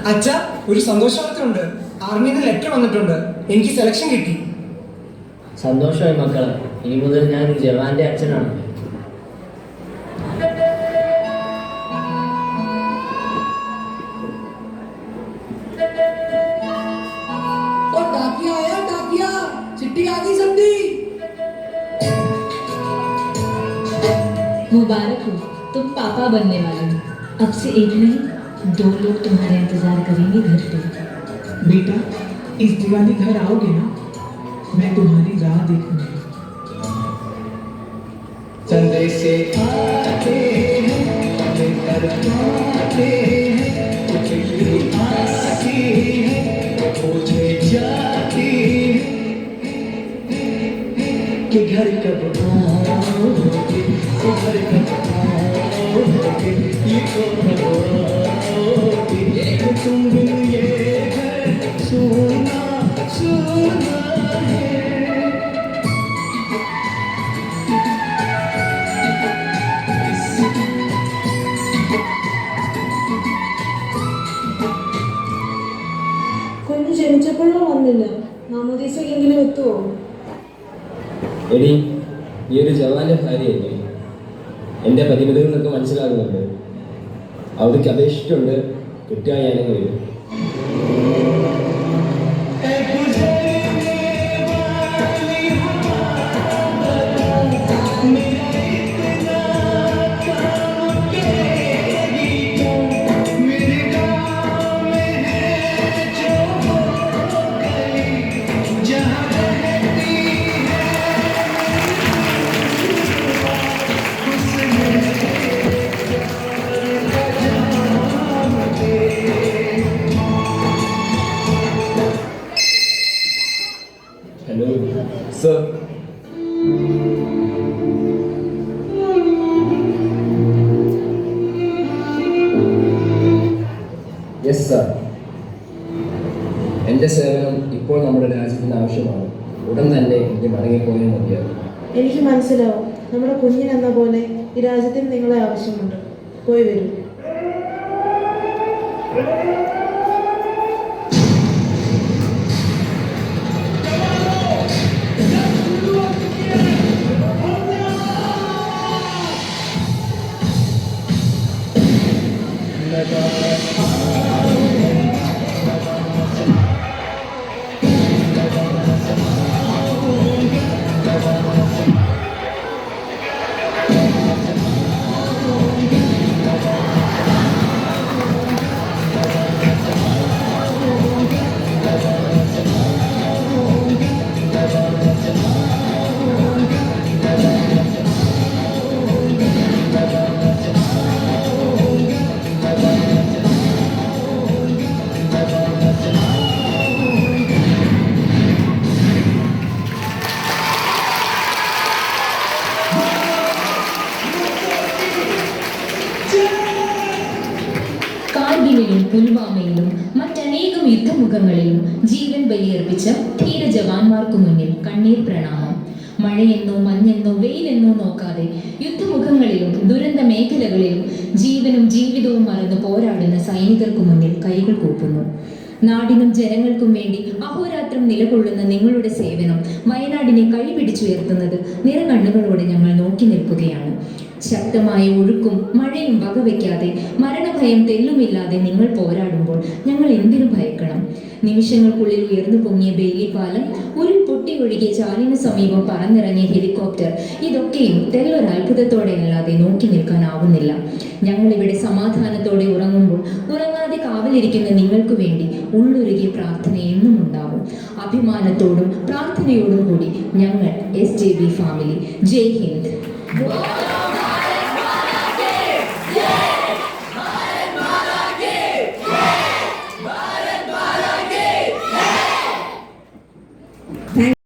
അച്ഛാ, ഒരു സന്തോഷ വാർത്തയുണ്ട്. ആർമിയിൽ നിന്ന് ലെറ്റർ വന്നിട്ടുണ്ട്. എനിക്ക് സെലക്ഷൻ കിട്ടി. സന്തോഷമായി മക്കളെ. ഇനി മുതൽ ഞാൻ ജവാന്റെ അച്ഛനാണ്. मुबारक हो, तुम पापा बनने वाले हो। अब से एक नहीं 2 लोग तुम्हारा इंतजार करेंगे घर पे। बेटा, इस दिवाली घर आओगे ना? मैं तुम्हारी राह देखूंगी। चंदे से आते हैं, लेकर आते हैं, तुझे आती है, मुझे जाती है कि घर कब आओगे, घर कब आओगे, लिखो रहोगे तुम बिन ये घर सुना सुना है। കുഞ്ഞ് ജനിച്ചപ്പോഴും വന്നില്ല. മാമോദീസക്കെങ്കിലും എത്തുവോ? എടി, ഈ ഒരു ജവാന്റെ ഭാര്യയല്ലേ? എൻ്റെ പരിമിതികളൊക്കെ മനസ്സിലാകുന്നുണ്ട്. അവർക്ക് അപേക്ഷിച്ചുണ്ട്. കിട്ടുക ഞാനങ്ങ് വരും. Hello sir. Yes sir. എൻ്റെ സേവനം ഇപ്പോൾ നമ്മുടെ രാജ്യത്തിന് ആവശ്യമാണ്. ഉടൻ തന്നെ എനിക്ക് മടങ്ങിപ്പോയാൽ മതിയാകും. എനിക്ക് മനസ്സിലാവും. നമ്മുടെ കുഞ്ഞിനെന്ന പോലെ ഈ രാജ്യത്തിന് നിങ്ങളെ ആവശ്യമുണ്ട്. പോയി വരൂ. കാർഗിലിലും പുൽവാമയിലും മറ്റനേകം യുദ്ധമുഖങ്ങളിലും ജീവൻ ബലിയർപ്പിച്ച ധീര ജവാന്മാർക്കു മുന്നിൽ കണ്ണീർ പ്രണാമം. മഴയെന്നോ മഞ്ഞെന്നോ വെയിലെന്നോ നോക്കാതെ യുദ്ധമുഖങ്ങളിലും ദുരന്ത മേഖലകളിലും ജീവനും ജീവിതവും മറന്ന് പോരാടുന്ന സൈനികർക്കു മുന്നിൽ കൈകൾ കൂപ്പുന്നു. നാടിനും ജനങ്ങൾക്കും വേണ്ടി അഹോരാത്രം നിലകൊള്ളുന്ന നിങ്ങളുടെ സേവനം വയനാടിനെ കൈപിടിച്ചുയർത്തുന്നത് നിറകണ്ണുകളോടെ ഞങ്ങൾ നോക്കി നിൽക്കുകയാണ്. ശക്തമായ ഒഴുക്കും മഴയും വകവയ്ക്കാതെ മരണഭയം തെല്ലുമില്ലാതെ നിങ്ങൾ പോരാടുമ്പോൾ ഞങ്ങൾ എന്തിനു ഭയക്കണം? നിമിഷങ്ങൾക്കുള്ളിൽ ഉയർന്നു പൊങ്ങിയ ബെയിലി പാലം, ഉരുൾ പൊട്ടി ഒഴുകിയ ചാലിന് സമീപം പറന്നിറങ്ങിയ ഹെലികോപ്റ്റർ, ഇതൊക്കെയും തെല്ലൊരത്ഭുതത്തോടെ അല്ലാതെ നോക്കി നിൽക്കാനാവുന്നില്ല. ഞങ്ങളിവിടെ സമാധാനത്തോടെ ഉറങ്ങുമ്പോൾ ഉറങ്ങാതെ കാവലിരിക്കുന്ന നിങ്ങൾക്ക് വേണ്ടി ഉള്ളൊരുകിയ പ്രാർത്ഥന എന്നും ഉണ്ടാവും. അഭിമാനത്തോടും പ്രാർത്ഥനയോടും കൂടി ഞങ്ങൾ SJB ഫാമിലി. ജയ് ഹിന്ദ്.